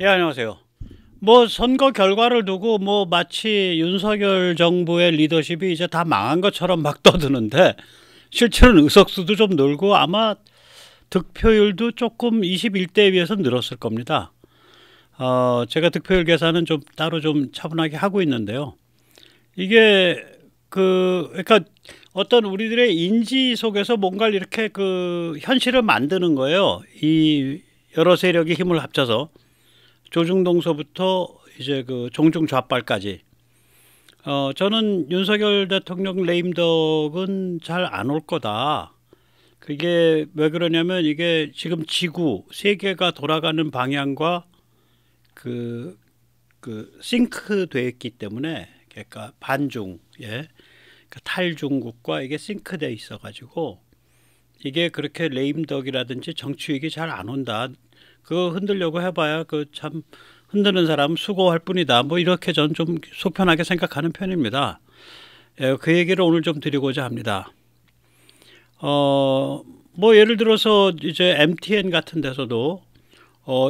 예, 안녕하세요. 뭐 선거 결과를 두고 뭐 마치 윤석열 정부의 리더십이 이제 다 망한 것처럼 막 떠드는데, 실제로는 의석수도 좀 늘고 아마 득표율도 조금 21대에 비해서 늘었을 겁니다. 제가 득표율 계산은 좀 따로 좀 차분하게 하고 있는데요. 이게 그러니까 어떤 우리들의 인지 속에서 뭔가를 이렇게 현실을 만드는 거예요. 이 여러 세력이 힘을 합쳐서 조중동서부터 이제 종중 좌빨까지. 저는 윤석열 대통령 레임덕은 잘 안 올 거다. 그게 왜 그러냐면, 이게 지금 지구 세계가 돌아가는 방향과 그, 싱크돼 있기 때문에, 그러니까 반중, 예, 탈중국과 이게 싱크돼 있어가지고 이게 그렇게 레임덕이라든지 정치익이 잘 안 온다. 그거 흔들려고 해봐야 참 흔드는 사람은 수고할 뿐이다. 뭐 이렇게 저는 좀 속편하게 생각하는 편입니다. 예, 그 얘기를 오늘 좀 드리고자 합니다. 뭐 예를 들어서 이제 MTN 같은 데서도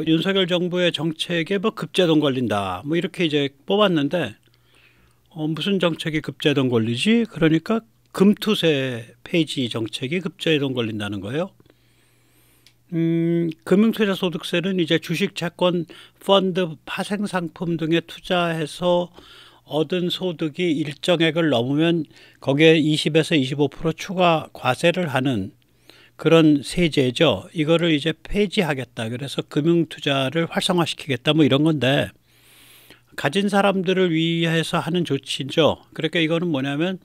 윤석열 정부의 정책에 뭐 급제동 걸린다. 뭐 이렇게 이제 뽑았는데, 무슨 정책이 급제동 걸리지? 그러니까 금투세 폐지 정책이 급제동 걸린다는 거예요. 금융투자소득세는 이제 주식, 채권, 펀드, 파생상품 등에 투자해서 얻은 소득이 일정액을 넘으면 거기에 20에서 25% 추가 과세를 하는 그런 세제죠. 이거를 이제 폐지하겠다. 그래서 금융투자를 활성화시키겠다. 뭐 이런 건데, 가진 사람들을 위해서 하는 조치죠. 그러니까 이거는 뭐냐면,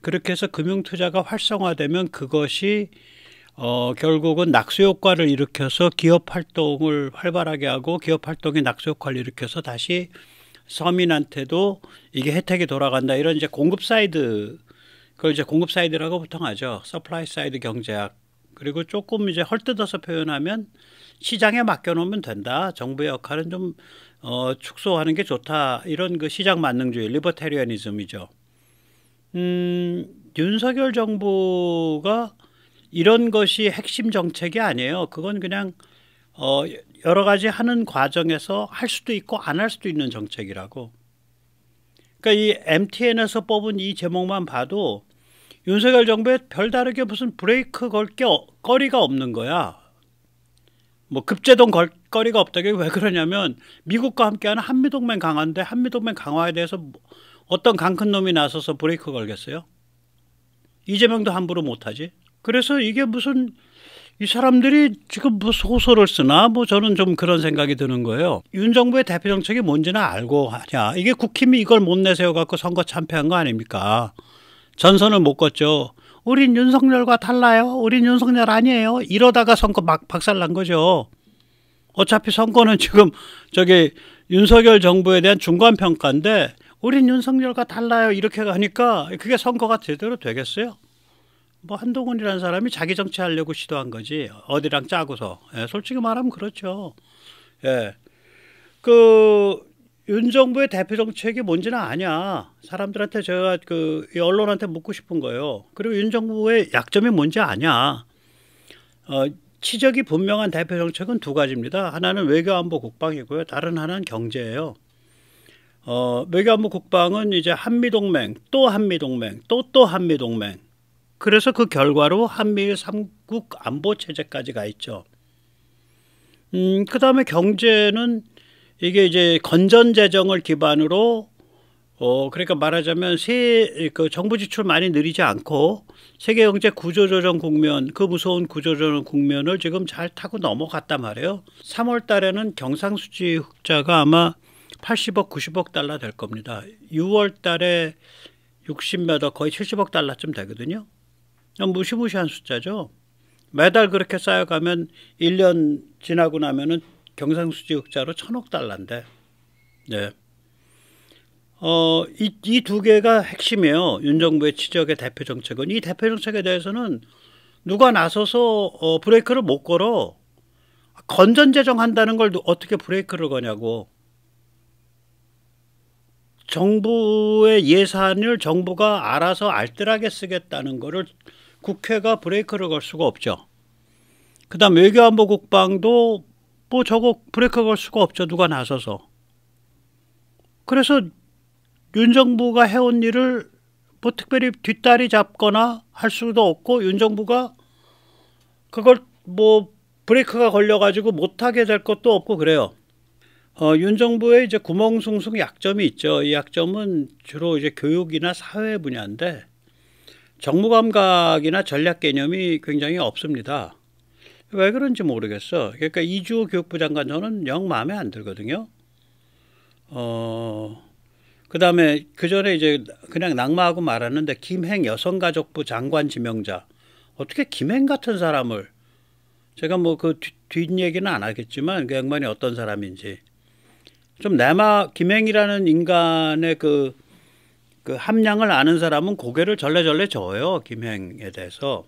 그렇게 해서 금융투자가 활성화되면 그것이 결국은 낙수 효과를 일으켜서 기업 활동을 활발하게 하고, 기업 활동이 낙수 효과를 일으켜서 다시 서민한테도 이게 혜택이 돌아간다. 이런 이제 공급 사이드, 그걸 이제 공급 사이드라고 보통 하죠. 서플라이 사이드 경제학. 그리고 조금 이제 헐뜯어서 표현하면 시장에 맡겨놓으면 된다. 정부의 역할은 좀 축소하는 게 좋다. 이런 시장 만능주의, 리버테리아니즘이죠. 윤석열 정부가 이런 것이 핵심 정책이 아니에요. 그건 그냥 여러 가지 하는 과정에서 할 수도 있고 안 할 수도 있는 정책이라고. 그러니까 이 MTN에서 뽑은 이 제목만 봐도 윤석열 정부에 별다르게 무슨 브레이크 걸 게 거리가 없는 거야. 뭐 급제동 걸 거리가 없다게. 왜 그러냐면, 미국과 함께하는 한미동맹 강화인데, 한미동맹 강화에 대해서 어떤 강 큰 놈이 나서서 브레이크 걸겠어요? 이재명도 함부로 못하지. 그래서 이게 무슨, 이 사람들이 지금 뭐 소설을 쓰나? 뭐 저는 좀 그런 생각이 드는 거예요. 윤 정부의 대표 정책이 뭔지는 알고 하냐. 이게 국힘이 이걸 못 내세워 갖고 선거 참패한 거 아닙니까? 전선을 못 걷죠. 우린 윤석열과 달라요. 우린 윤석열 아니에요. 이러다가 선거 막 박살난 거죠. 어차피 선거는 지금 윤석열 정부에 대한 중간평가인데, 우린 윤석열과 달라요. 이렇게 가니까 그게 선거가 제대로 되겠어요? 뭐 한동훈이라는 사람이 자기 정치하려고 시도한 거지. 어디랑 짜고서. 예, 솔직히 말하면 그렇죠. 예. 윤 정부의 대표 정책이 뭔지는 아냐. 사람들한테 제가 이 언론한테 묻고 싶은 거예요. 그리고 윤 정부의 약점이 뭔지 아냐. 치적이 분명한 대표 정책은 두 가지입니다. 하나는 외교안보 국방이고요. 다른 하나는 경제예요. 외교안보 국방은 이제 한미동맹, 또 한미동맹, 또 한미동맹. 그래서 그 결과로 한미일 3국 안보 체제까지 가 있죠. 그 다음에 경제는 이게 이제 건전 재정을 기반으로 그러니까 말하자면 정부 지출 많이 늘리지 않고 세계 경제 구조조정 국면, 그 무서운 구조조정 국면을 지금 잘 타고 넘어갔단 말이에요. 3월 달에는 경상수지 흑자가 아마 80억, 90억 달러 될 겁니다. 6월 달에 60몇억, 거의 70억 달러쯤 되거든요. 무시무시한 숫자죠. 매달 그렇게 쌓여가면 1년 지나고 나면은 경상수지 흑자로 1000억 달러인데, 네. 이 두 개가 핵심이에요. 윤 정부의 치적의 대표 정책은. 이 대표 정책에 대해서는 누가 나서서 브레이크를 못 걸어. 건전재정 한다는 걸 어떻게 브레이크를 거냐고. 정부의 예산을 정부가 알아서 알뜰하게 쓰겠다는 거를 국회가 브레이크를 걸 수가 없죠. 그 다음 외교안보 국방도 뭐 저거 브레이크 걸 수가 없죠. 누가 나서서. 그래서 윤 정부가 해온 일을 뭐 특별히 뒷다리 잡거나 할 수도 없고, 윤 정부가 그걸 뭐 브레이크가 걸려가지고 못하게 될 것도 없고 그래요. 윤 정부의 이제 구멍숭숭 약점이 있죠. 이 약점은 주로 이제 교육이나 사회 분야인데 정무 감각이나 전략 개념이 굉장히 없습니다. 왜 그런지 모르겠어. 그러니까 이주호 교육부 장관 저는 영 마음에 안 들거든요. 그 다음에 그 전에 이제 그냥 낙마하고 말았는데 김행 여성가족부 장관 지명자. 어떻게 김행 같은 사람을, 제가 뭐 그 뒷얘기는 안 하겠지만 그 양반이 어떤 사람인지 좀 김행이라는 인간의 그 함량을 아는 사람은 고개를 절레절레 저어요. 김행에 대해서.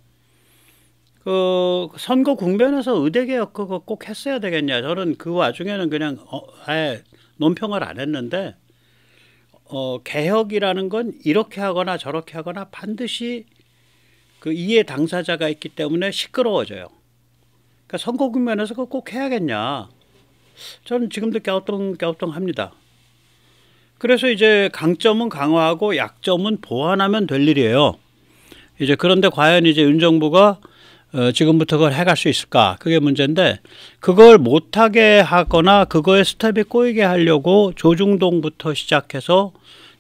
그 선거 국면에서 의대개혁 그거 꼭 했어야 되겠냐. 저는 그 와중에는 그냥 아예 논평을 안 했는데, 개혁이라는 건 이렇게 하거나 저렇게 하거나 반드시 그 이해 당사자가 있기 때문에 시끄러워져요. 그러니까 선거 국면에서 그거 꼭 해야겠냐. 저는 지금도 갸우뚱합니다. 그래서 이제 강점은 강화하고 약점은 보완하면 될 일이에요. 이제 그런데 과연 이제 윤 정부가 지금부터 그걸 해갈 수 있을까? 그게 문제인데, 그걸 못하게 하거나 그거에 스텝이 꼬이게 하려고 조중동부터 시작해서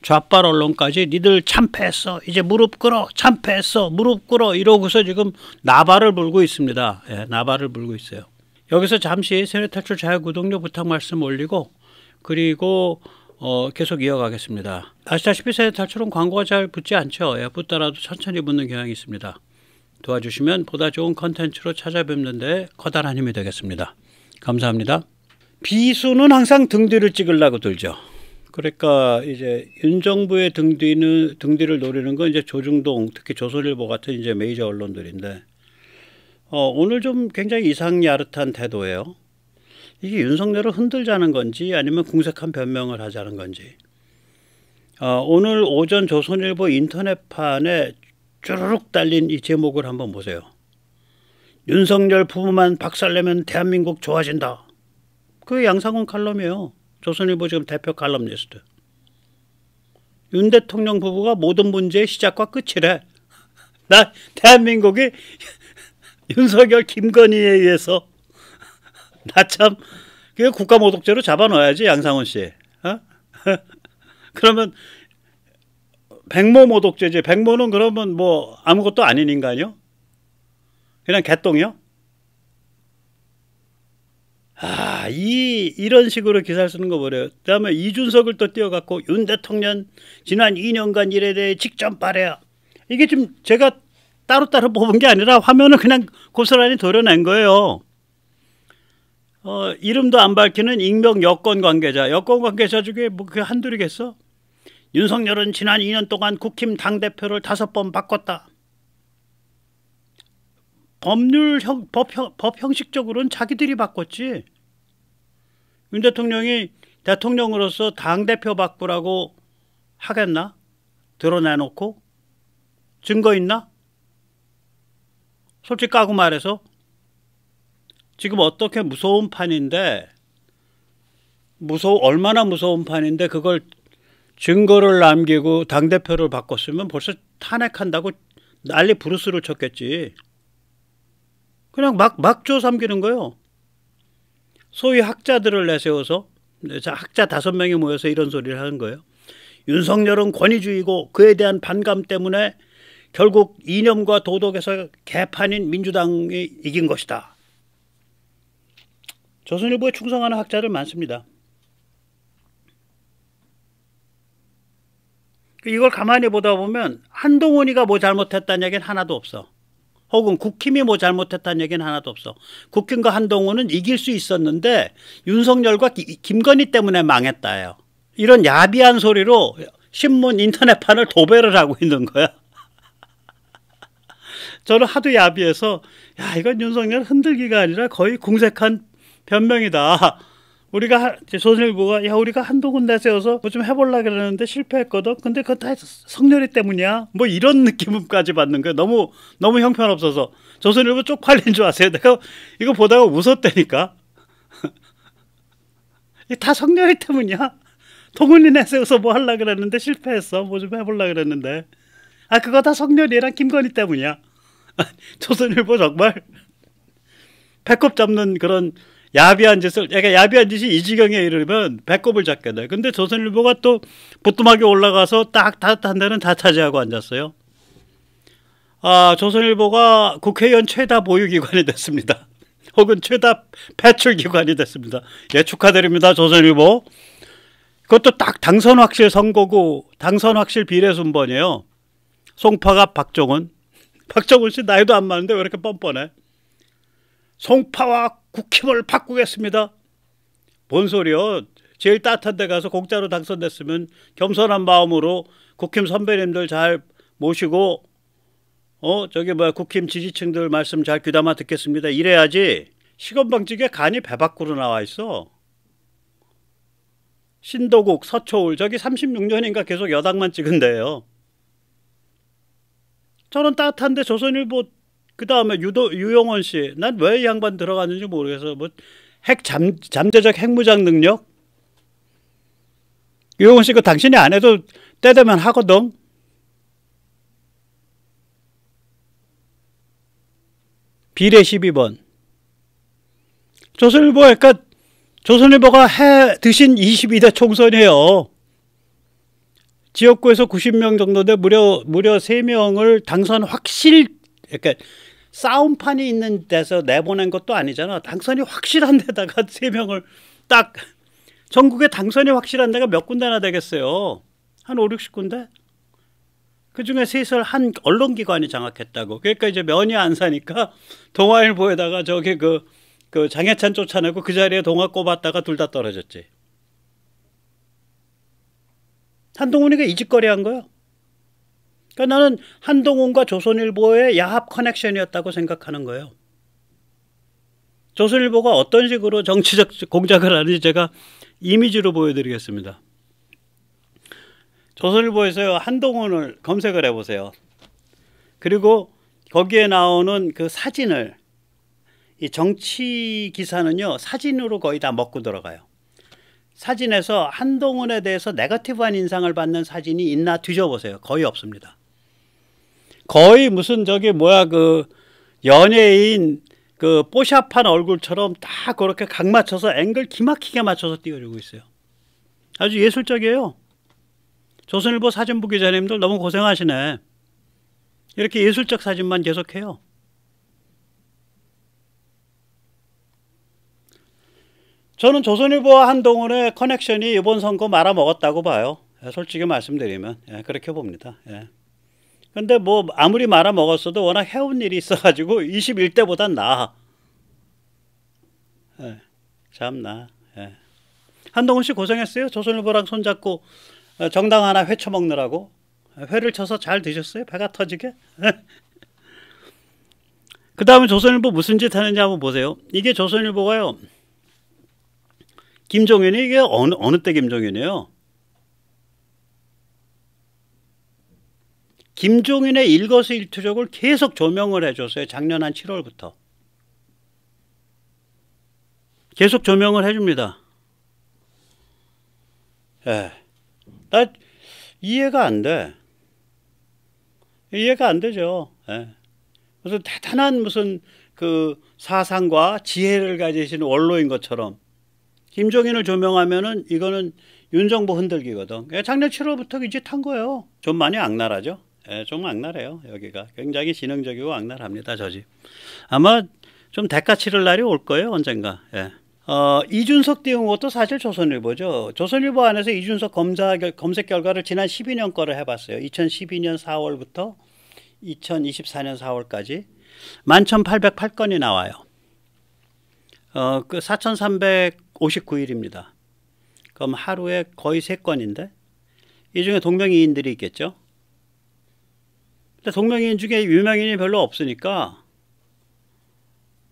좌빨 언론까지 니들 참패했어. 이제 무릎 꿇어. 참패했어. 무릎 꿇어. 이러고서 지금 나발을 불고 있습니다. 예, 나발을 불고 있어요. 여기서 잠시 세뇌 탈출 자유구독료 부탁 말씀 올리고, 그리고 계속 이어가겠습니다. 아시다시피 세뇌 탈출은 광고가 잘 붙지 않죠. 예, 붙더라도 천천히 붙는 경향이 있습니다. 도와주시면 보다 좋은 컨텐츠로 찾아뵙는 데 커다란 힘이 되겠습니다. 감사합니다. 비수는 항상 등 뒤를 찍으려고 들죠. 그러니까 이제 윤 정부의 등 뒤를 노리는 건 이제 조중동, 특히 조선일보 같은 이제 메이저 언론들인데, 오늘 좀 굉장히 이상야릇한 태도예요. 이게 윤석열을 흔들자는 건지 아니면 궁색한 변명을 하자는 건지. 오늘 오전 조선일보 인터넷판에 쭈르륵 달린 이 제목을 한번 보세요. 윤석열 부부만 박살내면 대한민국 좋아진다. 그게 양상훈 칼럼이에요. 조선일보 지금 대표 칼럼니스트. 윤 대통령 부부가 모든 문제의 시작과 끝이래. 대한민국이 윤석열 김건희에 의해서, 나 참, 그게 국가모독죄로 잡아넣어야지, 양상훈 씨. 그러면 백모모독죄지. 백모는 그러면 뭐 아무것도 아닌 인간이요? 그냥 개똥이요? 이런 식으로 기사를 쓰는 거 보래요. 그 다음에 이준석을 또 띄워갖고 윤 대통령 지난 2년간 일에 대해 직접 말해야. 이게 좀 제가 따로따로 뽑은 게 아니라 화면을 그냥 고스란히 도려낸 거예요. 이름도 안 밝히는 익명 여권 관계자. 여권 관계자 중에 뭐 그게 한둘이겠어? 윤석열은 지난 2년 동안 국힘 당대표를 5번 바꿨다. 법 형식적으로는 자기들이 바꿨지. 윤 대통령이 대통령으로서 당대표 바꾸라고 하겠나? 드러내놓고? 증거 있나? 솔직히 까고 말해서 지금 어떻게 무서운 판인데, 얼마나 무서운 판인데 그걸 증거를 남기고 당대표를 바꿨으면 벌써 탄핵한다고 난리 부르스를 쳤겠지. 그냥 막조 삼기는 거예요. 소위 학자들을 내세워서, 학자 5명이 모여서 이런 소리를 하는 거예요. 윤석열은 권위주의고 그에 대한 반감 때문에 결국 이념과 도덕에서 개판인 민주당이 이긴 것이다. 조선일보에 충성하는 학자들 많습니다. 이걸 가만히 보다 보면 한동훈이가 뭐 잘못했다는 얘기는 하나도 없어. 혹은 국힘이 뭐 잘못했다는 얘기는 하나도 없어. 국힘과 한동훈은 이길 수 있었는데 윤석열과 김건희 때문에 망했다예요. 이런 야비한 소리로 신문 인터넷판을 도배를 하고 있는 거야. 저는 하도 야비해서 이건 윤석열 흔들기가 아니라 거의 궁색한 변명이다. 우리가 조선일보가 우리가 한동훈 내세워서 뭐 좀 해보려고 그러는데 실패했거든. 근데 그거 다 성렬이 때문이야. 뭐 이런 느낌까지 받는 거야. 너무 형편없어서. 조선일보 쪽팔린 줄 아세요? 내가 이거 보다가 웃었다니까. 이게 다 성렬이 때문이야. 동훈이 내세워서 뭐 하려고 그랬는데 실패했어. 뭐 좀 해보려고 그랬는데. 아, 그거 다 성렬이랑 김건희 때문이야. 조선일보 정말 배꼽 잡는 그런 야비한 짓을, 그러니까 야비한 짓이 이 지경에 이르면 배꼽을 잡게 돼. 근데 조선일보가 또 부뚜막에 올라가서 딱 한 데는 다 차지하고 앉았어요. 아, 조선일보가 국회의원 최다 보유기관이 됐습니다. 혹은 최다 배출기관이 됐습니다. 예, 축하드립니다, 조선일보. 그것도 딱 당선 확실 선거구, 당선 확실 비례 순번이에요. 송파가 박정훈. 박정훈 씨 나이도 안 많은데 왜 이렇게 뻔뻔해? 송파와 국힘을 바꾸겠습니다. 뭔 소리요? 제일 따뜻한 데 가서 공짜로 당선됐으면 겸손한 마음으로 국힘 선배님들 잘 모시고 저기 뭐야, 국힘 지지층들 말씀 잘 귀담아 듣겠습니다. 이래야지. 시건방지게 간이 배 밖으로 나와 있어. 신도국, 서초울, 저기 36년인가 계속 여당만 찍은데요. 저는 따뜻한데 조선일보, 그 다음에 유영원 씨, 난 왜 이 양반 들어갔는지 모르겠어. 뭐 잠재적 핵무장 능력? 유영원 씨, 그 당신이 안 해도 때 되면 하거든. 비례 12번. 조선일보가 해 드신 22대 총선이에요. 지역구에서 90명 정도인데 무려 3명을 당선 확실, 그러니까 싸움판이 있는 데서 내보낸 것도 아니잖아. 당선이 확실한 데다가 3명을 딱, 전국에 당선이 확실한 데가 몇 군데나 되겠어요. 한 5, 60군데? 그 중에 셋을 한 언론기관이 장악했다고. 그러니까 이제 면이 안 사니까 동아일보에다가 저기 그 장해찬 쫓아내고 그 자리에 동아 꼽았다가 둘 다 떨어졌지. 한동훈이가 이 짓거리 한 거야. 그러니까 나는 한동훈과 조선일보의 야합 커넥션이었다고 생각하는 거예요. 조선일보가 어떤 식으로 정치적 공작을 하는지 제가 이미지로 보여드리겠습니다. 조선일보에서 한동훈을 검색을 해보세요. 그리고 거기에 나오는 그 사진을, 이 정치 기사는요, 사진으로 거의 다 먹고 들어가요. 사진에서 한동훈에 대해서 네거티브한 인상을 받는 사진이 있나 뒤져보세요. 거의 없습니다. 거의 무슨 저기 뭐야, 그 연예인 그 뽀샵한 얼굴처럼 다 그렇게 각 맞춰서 앵글 기막히게 맞춰서 띄워주고 있어요. 아주 예술적이에요. 조선일보 사진부 기자님들 너무 고생하시네. 이렇게 예술적 사진만 계속해요. 저는 조선일보와 한동훈의 커넥션이 이번 선거 말아먹었다고 봐요. 솔직히 말씀드리면 그렇게 봅니다. 근데 뭐 아무리 말아먹었어도 워낙 해온 일이 있어가지고 21대보단 나아. 참나. 한동훈 씨 고생했어요. 조선일보랑 손잡고 정당 하나 회 처먹느라고. 회를 쳐서 잘 드셨어요? 배가 터지게? 그 다음에 조선일보 무슨 짓 하는지 한번 보세요. 이게 조선일보가요, 김종인이, 이게 어느 때 김종인이에요? 김종인의 일거수일투족을 계속 조명을 해줬어요. 작년 한 7월부터. 계속 조명을 해줍니다. 나 이해가 안 돼. 이해가 안 되죠. 무슨 대단한 무슨 그 사상과 지혜를 가지신 원로인 것처럼 김종인을 조명하면은 이거는 윤정부 흔들기거든. 작년 7월부터 이 짓 한 거예요. 좀 많이 악랄하죠. 좀 악랄해요. 여기가 굉장히 지능적이고 악랄합니다. 저 집. 아마 좀 대가 치를 날이 올 거예요. 언젠가. 이준석 띄운 것도 사실 조선일보죠. 조선일보 안에서 이준석 검색 결과를 지난 12년 거를 해봤어요. 2012년 4월부터 2024년 4월까지 11,808건이 나와요. 그 4,359일입니다. 그럼 하루에 거의 3건인데 이 중에 동명이인들이 있겠죠. 근데 동명이인 중에 유명인이 별로 없으니까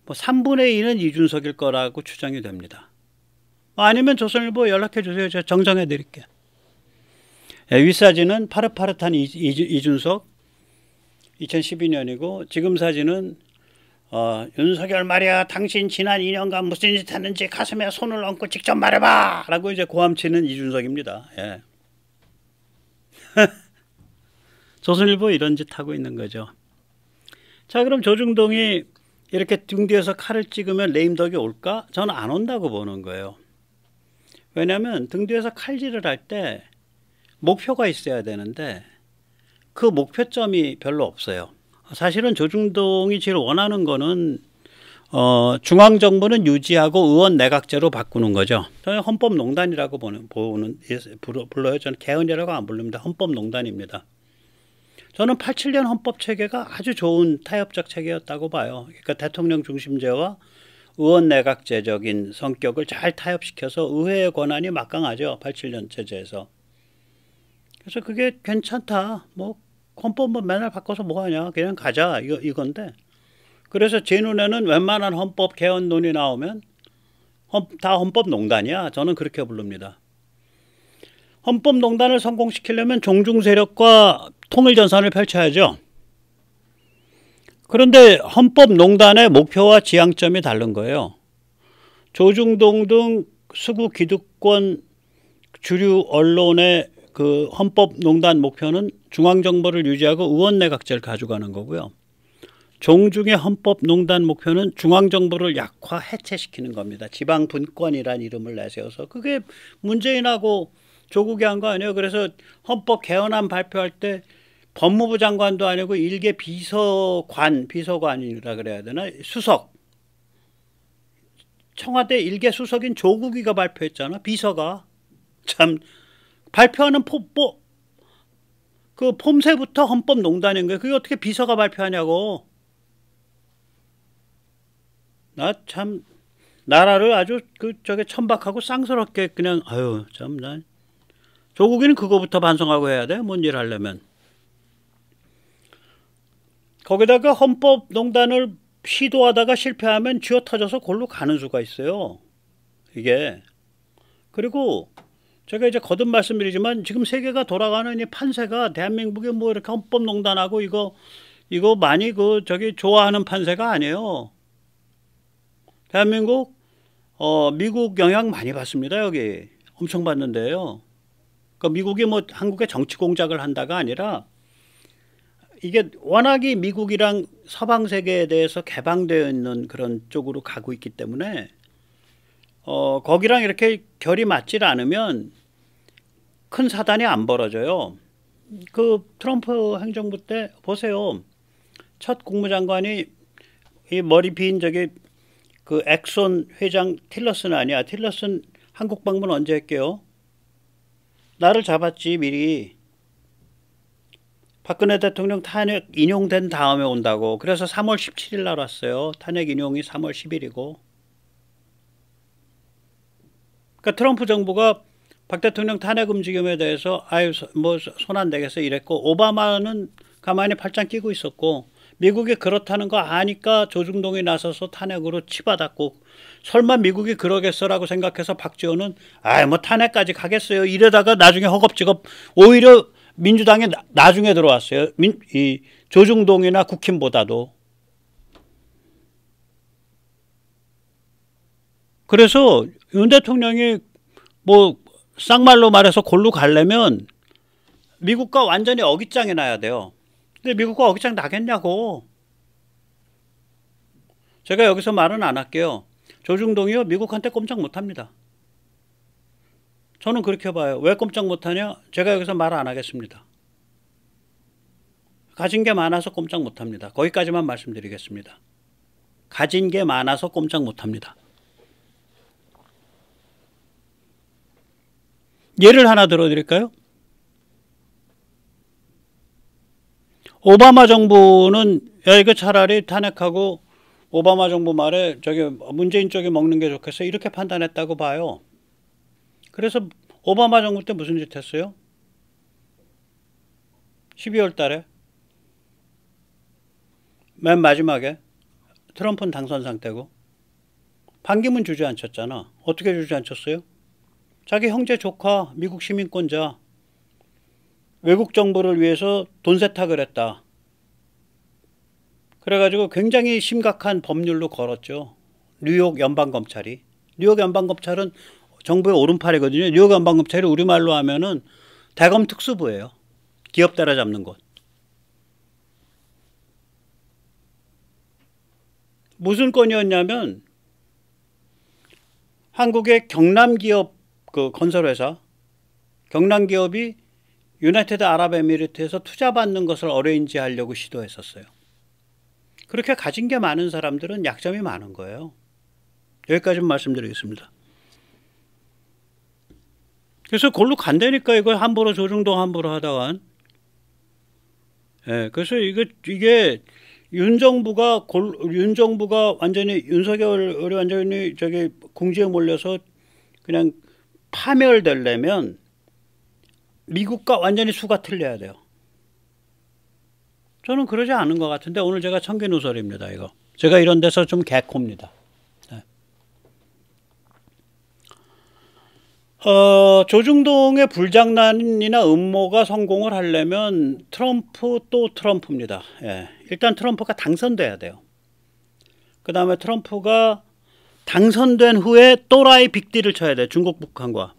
뭐 3분의 2는 이준석일 거라고 추정이 됩니다. 아니면 조선일보 연락해 주세요. 제가 정정해 드릴게요. 윗사진은 파릇파릇한 이준석 2012년이고 지금 사진은 윤석열 말이야, 당신 지난 2년간 무슨 짓 했는지 가슴에 손을 얹고 직접 말해봐! 라고 이제 고함치는 이준석입니다. 예. 조선일보 이런 짓 하고 있는 거죠. 자, 그럼 조중동이 이렇게 등 뒤에서 칼을 찍으면 레임덕이 올까? 저는 안 온다고 보는 거예요. 왜냐하면 등 뒤에서 칼질을 할 때 목표가 있어야 되는데 그 목표점이 별로 없어요. 사실은 조중동이 제일 원하는 거는 중앙정부는 유지하고 의원 내각제로 바꾸는 거죠. 저는 헌법농단이라고 불러요. 저는 개헌이라고 안 부릅니다. 헌법농단입니다. 저는 87년 헌법체계가 아주 좋은 타협적 체계였다고 봐요. 그러니까 대통령 중심제와 의원 내각제적인 성격을 잘 타협시켜서 의회의 권한이 막강하죠. 87년 체제에서. 그래서 그게 괜찮다. 뭐 헌법만 맨날 바꿔서 뭐하냐. 그냥 가자. 이건데. 그래서 제 눈에는 웬만한 헌법 개헌 논의 나오면 다 헌법농단이야. 저는 그렇게 부릅니다. 헌법농단을 성공시키려면 종중세력과 통일전선을 펼쳐야죠. 그런데 헌법농단의 목표와 지향점이 다른 거예요. 조중동 등 수구 기득권 주류 언론의 그 헌법농단 목표는 중앙정부를 유지하고 의원내각제를 가져가는 거고요. 종중의 헌법농단 목표는 중앙정부를 약화 해체시키는 겁니다. 지방분권이란 이름을 내세워서. 그게 문재인하고 조국이 한 거 아니에요. 그래서 헌법 개헌안 발표할 때 법무부 장관도 아니고 일개 비서관이라 그래야 되나? 수석. 청와대 일개 수석인 조국이가 발표했잖아. 비서가. 참 발표하는 그 폼새부터 헌법농단인 거예요. 그게 어떻게 비서가 발표하냐고. 나 참 나라를 아주 저게 천박하고 쌍스럽게 그냥 아유 참 난 조국이는 그거부터 반성하고 해야 돼. 뭔 일 하려면. 거기다가 헌법농단을 시도하다가 실패하면 쥐어터져서 골로 가는 수가 있어요. 이게. 그리고 제가 이제 거듭 말씀드리지만 지금 세계가 돌아가는 이 판세가 대한민국에 뭐 이렇게 헌법농단하고 이거 많이 좋아하는 판세가 아니에요. 대한민국 미국 영향 많이 받습니다. 여기 엄청 받는데요. 그러니까 미국이 뭐 한국에 정치 공작을 한다가 아니라 이게 워낙에 미국이랑 서방 세계에 대해서 개방되어 있는 그런 쪽으로 가고 있기 때문에 거기랑 이렇게 결이 맞질 않으면 큰 사단이 안 벌어져요. 그 트럼프 행정부 때 보세요. 첫 국무장관이 이 머리 빈 그 엑손 회장 틸러슨 아니야. 틸러슨 한국 방문 언제 할게요? 나를 잡았지 미리. 박근혜 대통령 탄핵 인용된 다음에 온다고. 그래서 3월 17일 날 왔어요. 탄핵 인용이 3월 10일이고. 그러니까 트럼프 정부가 박 대통령 탄핵 움직임에 대해서 아유 뭐 손 안 대겠어 이랬고, 오바마는 가만히 팔짱 끼고 있었고, 미국이 그렇다는 거 아니까 조중동이 나서서 탄핵으로 치받았고, 설마 미국이 그러겠어라고 생각해서 박지원은 아이 뭐 탄핵까지 가겠어요 이러다가 나중에 허겁지겁 오히려 민주당에 나중에 들어왔어요. 이 조중동이나 국힘보다도. 그래서 윤 대통령이 뭐 쌍말로 말해서 골로 가려면 미국과 완전히 어깃장이 나야 돼요. 근데 미국과 어깃장 나겠냐고. 제가 여기서 말은 안 할게요. 조중동이요 미국한테 꼼짝 못합니다. 저는 그렇게 봐요. 왜 꼼짝 못하냐? 제가 여기서 말 안 하겠습니다. 가진 게 많아서 꼼짝 못합니다. 거기까지만 말씀드리겠습니다. 가진 게 많아서 꼼짝 못합니다. 예를 하나 들어드릴까요? 오바마 정부는 야 이거 차라리 탄핵하고 오바마 정부 말에 문재인 쪽이 먹는 게 좋겠어 이렇게 판단했다고 봐요. 그래서 오바마 정부 때 무슨 짓 했어요? 12월 달에 맨 마지막에 트럼프는 당선 상태고 반기문 주저앉혔잖아. 어떻게 주저앉혔어요? 자기 형제 조카 미국 시민권자 외국 정부를 위해서 돈 세탁을 했다. 그래가지고 굉장히 심각한 법률로 걸었죠. 뉴욕 연방검찰이. 뉴욕 연방검찰은 정부의 오른팔이거든요. 뉴욕 연방검찰이 우리말로 하면은 대검 특수부예요. 기업 따라잡는 곳. 무슨 건이었냐면 한국의 경남기업 그 건설회사 경남기업이 유나이티드 아랍에미리트에서 투자받는 것을 어레인지 하려고 시도했었어요. 그렇게 가진 게 많은 사람들은 약점이 많은 거예요. 여기까지만 말씀드리겠습니다. 그래서 골로 간다니까 이거 함부로 조중동 함부로 하다간. 예, 그래서 이게 윤정부가 완전히 윤석열이 완전히 저기 궁지에 몰려서 그냥 파멸되려면 미국과 완전히 수가 틀려야 돼요. 저는 그러지 않은 것 같은데 오늘 제가 청개누설입니다. 이거 제가 이런 데서 좀 개코입니다. 네. 조중동의 불장난이나 음모가 성공을 하려면 트럼프 또 트럼프입니다. 예. 일단 트럼프가 당선돼야 돼요. 그 다음에 트럼프가 당선된 후에 또라이 빅딜을 쳐야 돼요. 중국 북한과.